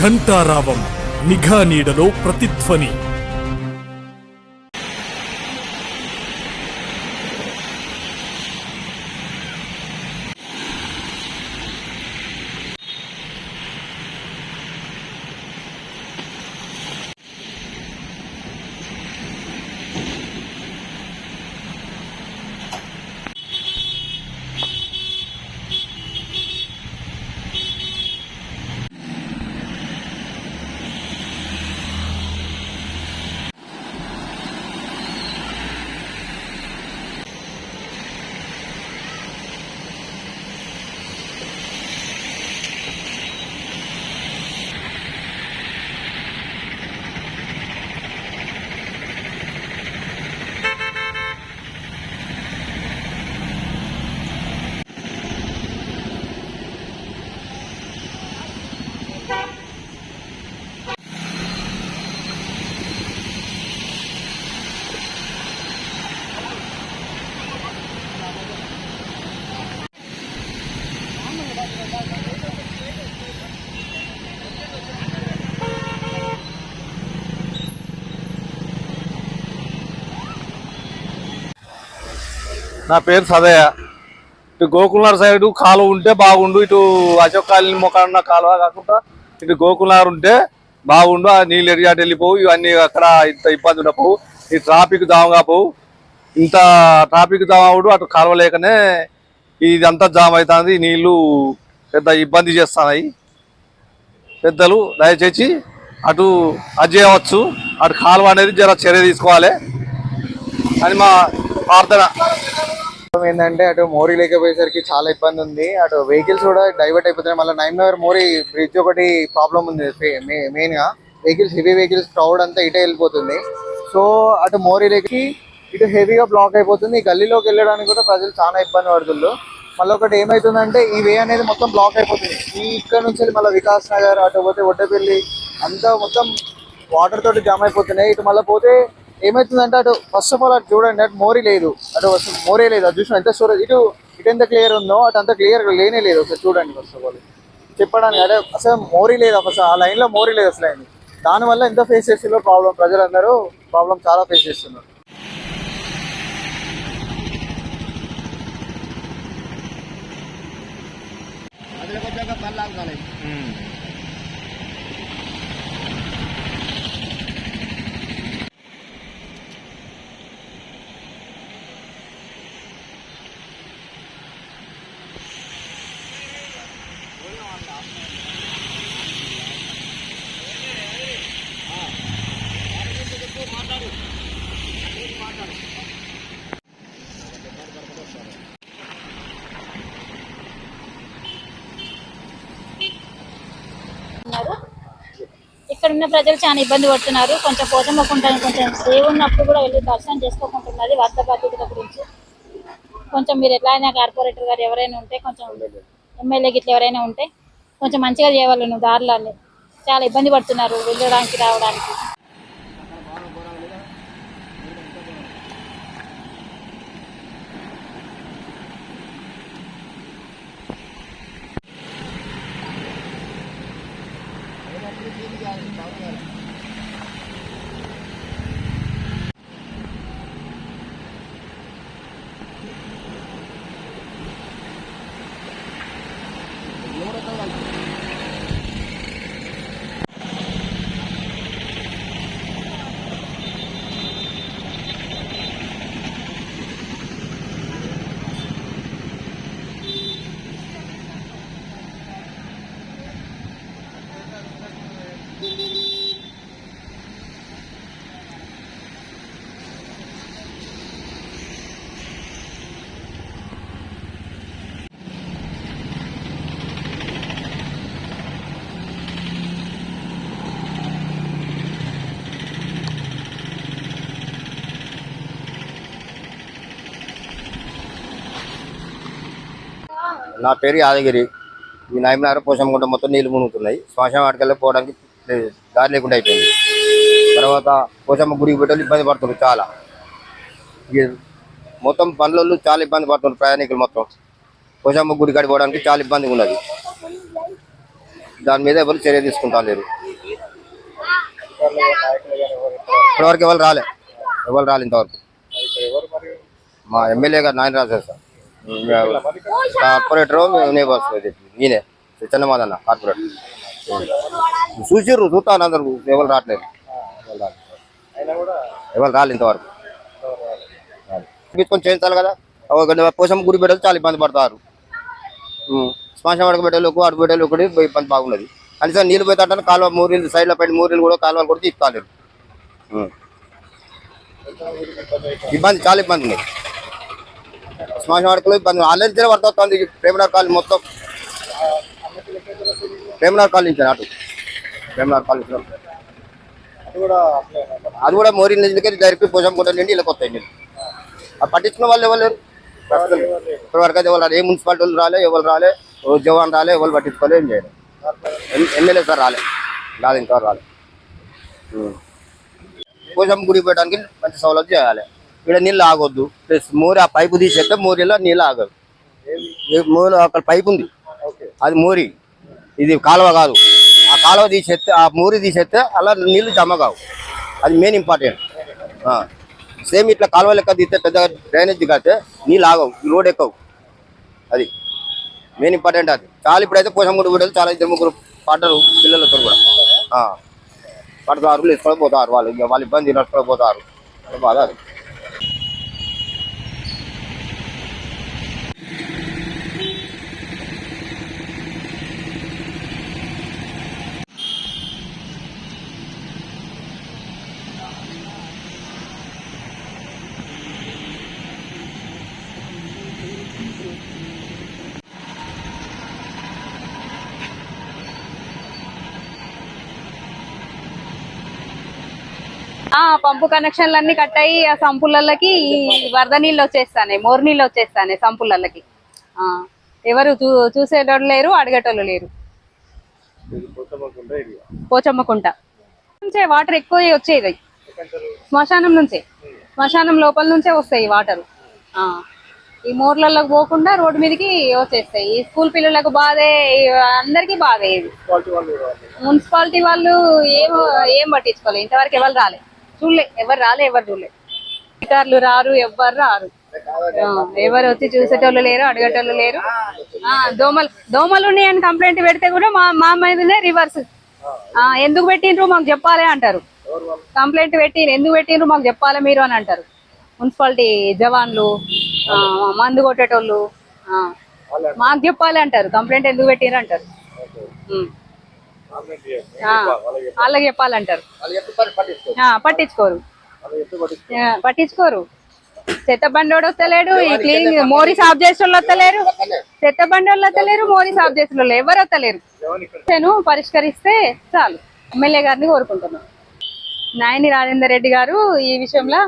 ఘంటారావం నిఘా నీడలో ప్రతిధ్వని. నా పేరు సదయ్య. ఇటు గోకుల్నార్ సైడ్ కాలువ ఉంటే బాగుండు. ఇటు అశోక్ కాలనీ మొక్కన్న కాలువ కాకుండా ఇటు గోకుల్నార్ ఉంటే బాగుండు. ఆ నీళ్ళు ఎడియాటు వెళ్ళిపోవు. ఇవన్నీ అక్కడ ఇంత ఇబ్బంది ఉండపోవు. ఈ ట్రాఫిక్ జామ్ కాపోవు. ఇంత ట్రాఫిక్ జామ్ అవుడు అటు కాలువ లేకనే ఇదంతా జామ్ అవుతుంది. నీళ్లు పెద్ద ఇబ్బంది చేస్తున్నాయి. పెద్దలు దయచేసి అటు అది చేయవచ్చు. అటు కాలువ అనేది జర చర్య తీసుకోవాలి అని మా ప్రార్థన. ఏంటంటే అటు మోరీ లేకపోయేసరికి చాలా ఇబ్బంది ఉంది. అటు వెహికల్స్ కూడా డైవర్ట్ అయిపోతున్నాయి. మళ్ళీ నైమ్నగర్ మోరీ బ్రిడ్జ్ ఒకటి ప్రాబ్లం ఉంది. మెయిన్ గా వెహికల్స్, హెవీ వెహికల్స్ క్రౌడ్ అంతా ఇటే వెళ్ళిపోతుంది. సో అటు మోరీ లేకి ఇటు హెవీగా బ్లాక్ అయిపోతుంది. ఈ గల్లీలోకి వెళ్ళడానికి కూడా ప్రజలు చాలా ఇబ్బంది పడుతున్నారు. మళ్ళీ ఒకటి ఏమైతుందంటే ఈ వే అనేది మొత్తం బ్లాక్ అయిపోతుంది. ఈ ఇక్కడ నుంచి మళ్ళీ వికాస్ నగర్ అటు పోతే ఒడ్డపల్లి అంతా మొత్తం వాటర్ తోటి జామ్ అయిపోతున్నాయి. ఇటు మళ్ళీ పోతే ఏమవుతుందంటే అటు ఫస్ట్ ఆఫ్ ఆల్ అటు చూడండి, అటు మోరీ లేదు. అటు మోరీ లేదు. అది చూసిన ఎంత స్టోరేజ్ ఇటు ఎంత క్లియర్ ఉందో అటు అంత క్లియర్ లేనే లేదు. ఒకసారి చూడండి ఫస్ట్ ఆఫ్ ఆల్ చెప్పడానికి. అదే అసలు మోరీ లేదు. అసలు ఆ లైన్లో మోరీ లేదు అసలు. అయింది దానివల్ల ఎంత ఫేస్ చేస్తున్నారు ప్రాబ్లం. ప్రజలందరూ ప్రాబ్లం చాలా ఫేస్ చేస్తున్నారు. ఇక్కడ ఉన్న ప్రజలు చాలా ఇబ్బంది పడుతున్నారు. కొంచెం పోచమ్మకుంటాను కొంచెం సేవ్ ఉన్నప్పుడు కూడా వెళ్ళి దర్శనం చేసుకోకుంటున్నది. వద్ద బాధ్యతల గురించి కొంచెం మీరు ఎట్లా అయినా కార్పొరేటర్ గారు ఎవరైనా ఉంటే, కొంచెం ఎమ్మెల్యే గిట్ల ఎవరైనా ఉంటే కొంచెం మంచిగా చేయవాలి. నువ్వు దారులని చాలా ఇబ్బంది పడుతున్నారు వెళ్ళడానికి రావడానికి. నా పేరు యాదగిరి. ఈ నైమ్నగర్ పోషమ్మగుంట మొత్తం నీళ్లు మునుగుతున్నాయి. శ్మశాన వాటికల్లా పోవడానికి దారి లేకుండా అయిపోయింది. తర్వాత పోషమ్మ గుడికి పెట్టాలి ఇబ్బంది పడుతున్నారు చాలా. మొత్తం పనులలో చాలా ఇబ్బంది పడుతున్నారు ప్రయాణికులు. మొత్తం పోషమ్మ గుడి కాడికి పోవడానికి చాలా ఇబ్బందిగా ఉన్నది. దాని మీద ఎవరు చర్య తీసుకుంటా లేరు. ఇప్పటివరకు ఎవరు రాలే ఇంతవరకు. మా ఎమ్మెల్యే గారు నాయన రాశారు సార్. కార్పొరేటర్ ఈయనే చిన్నమాదన్న కార్పొరేటర్ చూస్తాను అందరు ఎవరు రావట్లేదు. ఎవరు రాలి ఇంతవరకు తీసుకొని చేయించాలి కదా. పోషమ్మ గుడి పెట్టాలి చాలా ఇబ్బంది పడతారు. శ్మశాన వాడక పెట్టేలోకి అడుగు పెట్టేలో కూడా ఇబ్బంది బాగున్నది. కనీసం నీళ్ళు పోతాంటే కాలువ మూరీలు సైడ్లో పెట్టి మూరీలు కూడా కాలువలు కూడా తీసుకోలేరు. ఇబ్బంది చాలా ఇబ్బంది ఉంది. శ్మశాన వాడకలో ఇబ్బంది ఆలోచించే పడుతుంది. ప్రేమనగర్ కాలనీ మొత్తం ప్రేమనగర్ కాలనీ నుంచి అటు ప్రేమనగర్ కాలనీ అది కూడా మోరీ నీళ్ళకి డైరెక్ట్ పోషం కూడా నిండి ఇలా కొత్త నీళ్ళు అది పట్టించుకున్న వాళ్ళు ఎవరు లేరు. ఇప్పటివరకు అయితే ఎవరు ఏ మున్సిపాలిటీ వాళ్ళు రాలే, ఎవరు రాలే, జవాన్ రాలే, ఎవరు పట్టించుకోలే, ఏం చేయలేదు. ఎమ్మెల్యే సార్ రాలే ఇంతవరకు రాలే. పోషమ్మ గుడి పెట్టడానికి మంచి సౌలభ్యం చేయాలి. ఇక్కడ నీళ్ళు ఆగొద్దు. ప్లస్ మోరి ఆ పైపు తీసేస్తే మోరీలో నీళ్ళు ఆగదు. మోరి అక్కడ పైపు ఉంది, అది మోరి, ఇది కాలువ కాదు. ఆ కాలువ తీసేస్తే ఆ మోరి తీసేస్తే అలా నీళ్ళు జమ కావు. అది మెయిన్ ఇంపార్టెంట్. సేమ్ ఇట్లా కాలువ లెక్క తీస్తే పెద్దగా డ్రైనేజ్ కాస్తే నీళ్ళు ఆగవు, రోడ్ ఎక్కవు. అది మెయిన్ ఇంపార్టెంట్. అది చాలా ఇప్పుడైతే పోషమ్మ గుడి పెట్టాలి. చాలా 2-3 పడ్డారు పిల్లలతో కూడా పడతారు, లేచిపోతారు. వాళ్ళు ఇబ్బంది నడుచుకోపోతారు. బాధ అది. పంపు కనెక్షన్లు అన్ని కట్ అయ్యి ఆ సంపులకి వరద నీళ్ళు వచ్చేస్తాయి, మోరు నీళ్ళు వచ్చేస్తాయి సంపులకి. ఎవరు చూసేటోళ్ళు లేరు, అడిగేటోళ్ళు లేరు. పోచమ్మకుంట నుంచే వాటర్ ఎక్కువ వచ్చేది. శ్మశానం నుంచే, శ్మశానం లోపల నుంచే వస్తాయి వాటర్. ఈ మోర్లలోకి పోకుండా రోడ్డు మీదకి వచ్చేస్తాయి. ఈ స్కూల్ పిల్లలకు బాధే, అందరికి బాధే. ఇది మున్సిపాలిటీ వాళ్ళు ఏం పట్టించుకోలేదు. ఇంతవరకు ఎవరు రాలే, ఎవరు చూడలే. అధికారులు రారు, ఎవ్వరు రారు. ఎవరు వచ్చి చూసేటోళ్ళు లేరు, అడిగేటోళ్ళు లేరు. దోమలు ఉన్నాయని కంప్లైంట్ పెడితే కూడా మా మీదనే రివర్స్. ఎందుకు పెట్టిండ్రు మాకు చెప్పాలి అంటారు. కంప్లైంట్ ఎందుకు పెట్టిండ్రు మాకు చెప్పాలి మీరు అని అంటారు. మున్సిపాలిటీ జవాన్లు, మందు కొట్టేటోళ్ళు మాకు చెప్పాలి అంటారు. కంప్లైంట్ ఎందుకు పెట్టిండ్రు అంటారు. వాళ్ళకి చెప్పాలంటారు. పట్టించుకోరు. చెత్త బండోడు వస్తలేడు, ఈ క్లీనింగ్ మోరీ సాఫ్ చేసే వాళ్ళు వస్తలేరు, చెత్త బండి వాళ్ళు వస్తలేరు, మోరీ సాఫ్ చేసే వాళ్ళు ఎవరు వస్తలేరు. పరిష్కరిస్తే చాలు ఎమ్మెల్యే గారిని కోరుకుంటున్నాం. నాయని రాజేందర్ రెడ్డి గారు ఈ విషయంలో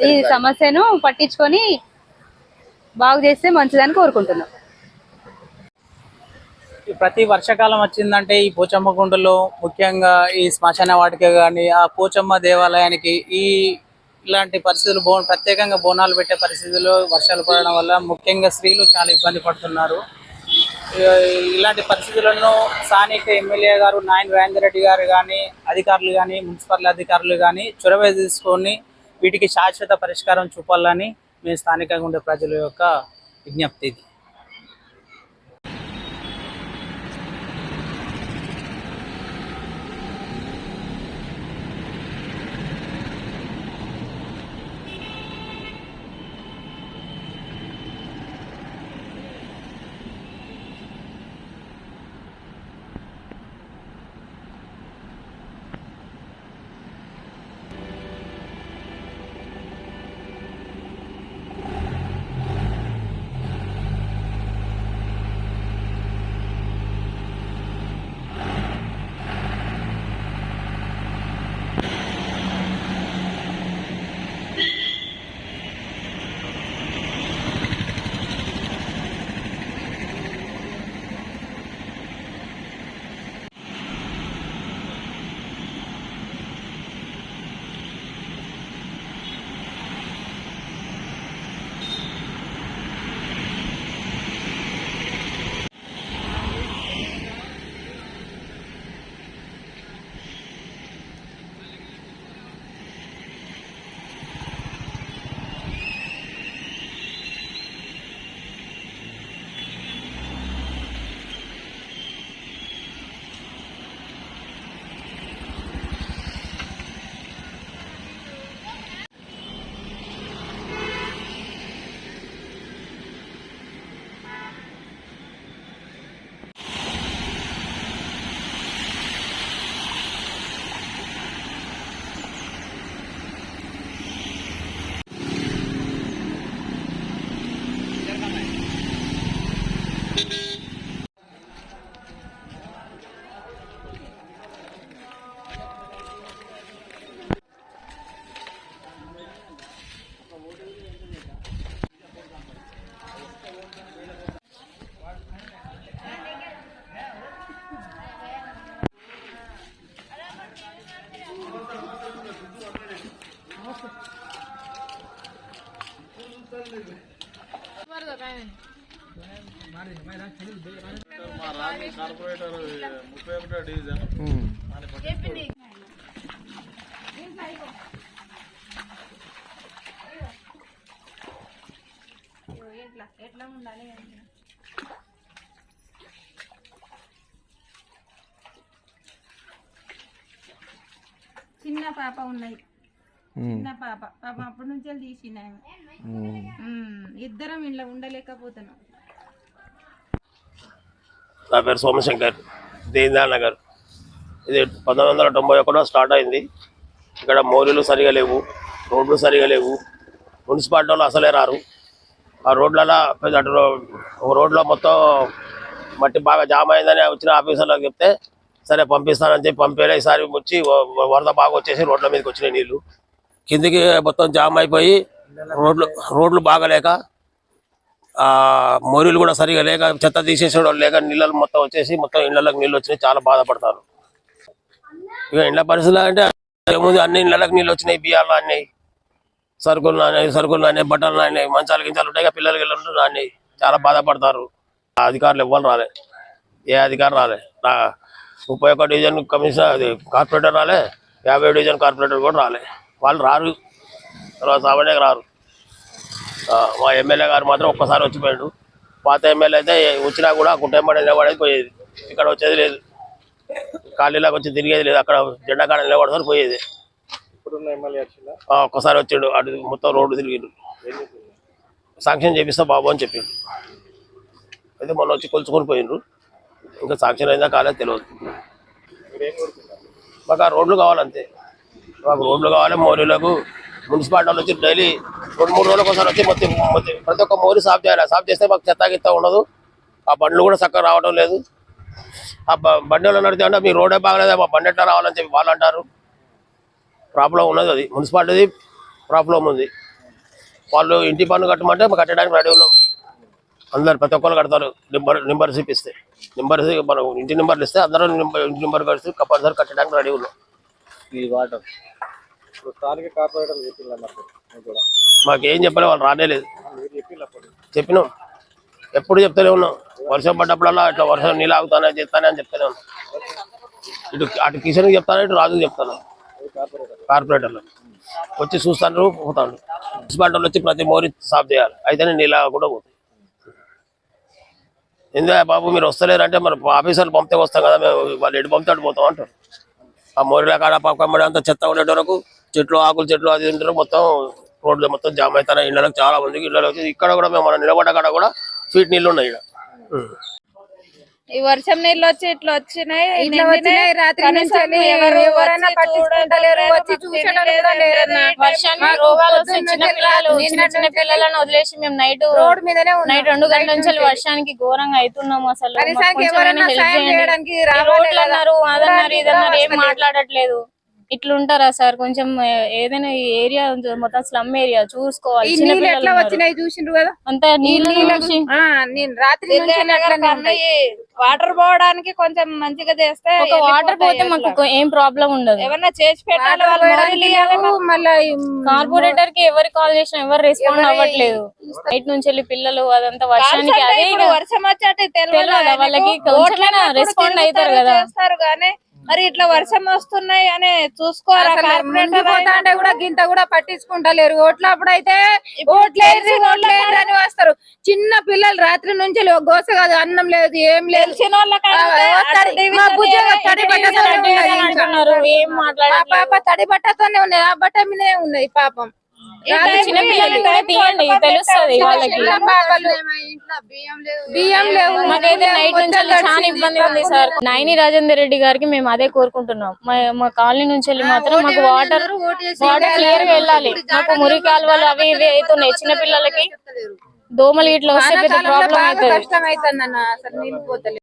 ఈ సమస్యను పట్టించుకొని బాగు చేస్తే మంచిదని కోరుకుంటున్నాం. ప్రతి వర్షాకాలం వచ్చిందంటే ఈ పోచమ్మ గుండలో ముఖ్యంగా ఈ శ్మశాన వాటిక కానీ ఆ పోచమ్మ దేవాలయానికి ఇలాంటి పరిస్థితులు ప్రత్యేకంగా బోనాలు పెట్టే పరిస్థితుల్లో వర్షాలు పడడం వల్ల ముఖ్యంగా స్త్రీలు చాలా ఇబ్బంది పడుతున్నారు. ఇలాంటి పరిస్థితులను స్థానిక ఎమ్మెల్యే గారు నాయని రాజేందర్ రెడ్డి గారు కానీ అధికారులు కానీ మున్సిపల్ అధికారులు కానీ చొరవ తీసుకొని వీటికి శాశ్వత పరిష్కారం చూపాలని మేము స్థానికంగా ఉండే ప్రజల యొక్క విజ్ఞప్తి ఇది. చిన్న పాప ఉన్నది, చిన్న పాప అప్పటి నుంచే తీసిన ఇద్దరం ఇంట్లో ఉండలేకపోతున్నాం. నా పేరు సోమశంకర్, దీన్దయాల్ నగర్. ఇది 1991 స్టార్ట్ అయింది. ఇక్కడ మోరీలు సరిగా లేవు, రోడ్లు సరిగా లేవు, మున్సిపాలిటీ వాళ్ళు అసలే రారు. ఆ రోడ్లలో ఒక రోడ్లో మొత్తం మట్టి బాగా జామ్ అయిందని వచ్చిన ఆఫీసర్లకు చెప్తే సరే పంపిస్తానని చెప్పి పంపేలా ఈసారి వచ్చి వరద బాగా వచ్చేసి రోడ్ల మీదకి వచ్చినాయి నీళ్లు. కిందికి మొత్తం జామ్ అయిపోయి రోడ్లు బాగాలేక మోరీలు కూడా సరిగా లేక చెత్త తీసేసేవాడు లేక నీళ్ళు మొత్తం వచ్చేసి మొత్తం ఇళ్లకి నీళ్ళు వచ్చినాయి. చాలా బాధపడతారు. ఇక ఇండ్ల పరిస్థితులు అంటే ఏముంది, అన్ని ఇళ్లకి నీళ్ళు వచ్చినాయి. బియ్యాలు నాన్నాయి, సరుకులు నాన్నాయి, బట్టలు నాన్నాయి, మంచాలు గించాలు ఉంటాయి, పిల్లలకి ఇళ్ళు నాన్నాయి. చాలా బాధపడతారు. అధికారులు ఎవ్వరు రాలే, ఏ అధికారం రాలే. 31 డివిజన్ కమిషనర్ అది కార్పొరేటర్ రాలే, 50 డివిజన్ కార్పొరేటర్ కూడా రాలే. వాళ్ళు రారు, తర్వాత సామాన్యంగా రారు. మా ఎమ్మెల్యే గారు మాత్రం ఒక్కసారి వచ్చిపోయాడు. పాత ఎమ్మెల్యే అయితే వచ్చినా కూడా కుటుంబం నిలబడేది పోయేది, ఇక్కడ వచ్చేది లేదు. ఖాళీలాగా వచ్చి తిరిగేది లేదు, అక్కడ జెండా కాడ నిలబడతారు పోయేది. ఒక్కసారి వచ్చిండు, అటు మొత్తం రోడ్డు తిరిగిండు. శాంక్షన్ చేపిస్తా బాబు అని చెప్పిండు. అయితే మొన్న వచ్చి కొలుచుకొని పోయిండ్రు. ఇంకా శాంక్షన్ అయిందా కాలేదు తెలియదు. మాకు ఆ రోడ్లు కావాలంతే, మాకు రోడ్లు కావాలి. మోరీలకు మున్సిపాలిటీ వాళ్ళు వచ్చి డైలీ 2-3 రోజులకు ఒకసారి వచ్చి మొత్తం ప్రతి ఒక్క మోరీ సాఫ్ చేయాలి. సాఫ్ చేస్తే మాకు చెత్త గిత్త ఉండదు. ఆ బండ్లు కూడా చక్కగా రావడం లేదు. ఆ బండి వాళ్ళు నడితే అంటే మీ రోడే బాగలేదా, మా బండి ఎట్లా రావాలని చెప్పి వాళ్ళు అంటారు. ప్రాబ్లం ఉన్నది, అది మున్సిపాలిటీ ప్రాబ్లం ఉంది. వాళ్ళు ఇంటి పన్ను కట్టమంటే కట్టడానికి రెడీ ఉన్నాం. అందరు ప్రతి ఒక్కరు కడతారు. నెంబర్షిప్ ఇస్తే మనం ఇంటి నెంబర్లు ఇస్తే అందరూ ఇంటి నెంబర్ కలిసి కంపల్సరీ కట్టడానికి రెడీ ఉన్నాం. ఈ వాటర్ స్థానిక కార్పొరేటర్లు చెప్పిన మాకేం చెప్పలే, వాళ్ళు రానేలేదు. చెప్పినాం, ఎప్పుడు చెప్తూనే ఉన్నాం. వర్షం పడ్డప్పుడల్లా ఇట్లా వర్షం నీళ్ళు ఆగుతానే చెప్తానే అని చెప్తానే ఉన్నాం. అటు కిషన్కి చెప్తాను, ఇటు రాజుకి చెప్తాను. కార్పొరేటర్లు వచ్చి చూస్తాను, పోతాను. మున్సిపాలిటీ వచ్చి ప్రతి మోరీ సాఫ్ చేయాలి, అయితేనే నీళ్ళు కూడా పోతాయి. ఎందుకు బాబు మీరు వస్తలేరంటే మరి ఆఫీసర్లు పంపితే వస్తాం కదా, మేము వాళ్ళు ఎటు పంపితే అటు పోతాం అంటారు. ఆ మోరీల కాడ పక్కమ్మడి అంతా చెత్త ఉండేట వరకు చెట్లు ఆకులు చెట్లు అది తింటారు. మొత్తం రోడ్లు మొత్తం జామ్ అవుతాయి. ఇళ్ళకి చాలా మందికి ఇళ్ళకి వచ్చి ఇక్కడ కూడా మేము మనం నిలబడ్డ కాడ కూడా ఫీట్ నీళ్ళు ఉన్నాయి. ఇక్కడ ఈ వర్షం నీళ్ళు వచ్చి ఇట్లా వచ్చినాయి రాత్రి నుంచి ఎవరైనా పట్టించుకుంటలేరు, వచ్చి చిన్న పిల్లలను వదిలేసి మేము నైట్ రోడ్ మీదనే 2 గంటల నుంచి వర్షానికి ఘోరంగా అవుతున్నాము. అసలు రోడ్లు అన్నారు, అదన్నారు, ఇదన్నారు, ఏం మాట్లాడట్లేదు. ఇట్లుంటారా సార్? కొంచెం ఏదైనా ఏరియా మొత్తం స్లమ్ ఏరియా చూసుకోవాలి. ఎట్లా వచ్చినాయి చూసిండ్రు కదా, అంతా నీళ్ళు రాత్రి వాటర్ పోవడానికి కొంచెం మంచిగా చేస్తే ఒక వాటర్ పోతే మాకు ఏం ప్రాబ్లం ఉండదు. ఏమన్నా చేసి పెట్టాలి. మళ్ళీ కార్పొరేటర్ కి ఎవరు కాల్ చేసినా ఎవరు రెస్పాండ్ అవ్వట్లేదు. నైట్ నుంచి వెళ్ళి పిల్లలు అదంతా వర్షానికి అదే వర్షం వచ్చాటే తెలియదు వాళ్ళకి రెస్పాండ్ అవుతారు కదా. కానీ మరి ఇట్లా వర్షం వస్తున్నాయి అని చూసుకోవాలి. కూడా గింత కూడా పట్టించుకుంటలేరు. ఓట్లప్పుడు అయితే ఓట్లేసి అని వస్తారు. చిన్న పిల్లలు రాత్రి నుంచి గోస కాదు, అన్నం లేదు, ఏం లేదు. పాప తడి బట్టతోనే ఉన్నది, ఆ బట్ట మీదే ఉన్నది పాపం. చిన్న పిల్లలు తీయండి, తెలుస్తుంది వాళ్ళకి. బియ్యం లేవు. మాకైతే నైట్ నుంచి చాలా ఇబ్బంది ఉంది సార్. నైని రాజేందర్ రెడ్డి గారికి మేము అదే కోరుకుంటున్నాం. మా కాలనీ నుంచి వెళ్ళి మాత్రం మాకు వాటర్ క్లియర్ గా వెళ్ళాలి. మాకు మురికి కాలువలు అవి ఇవి అవుతున్నాయి. చిన్న పిల్లలకి దోమలు ఇట్లా వస్తే పెద్ద ప్రాబ్లం అవుతుంది. కష్టం అవుతుంది అన్న, అసలు నీళ్ళు పోతలేదు.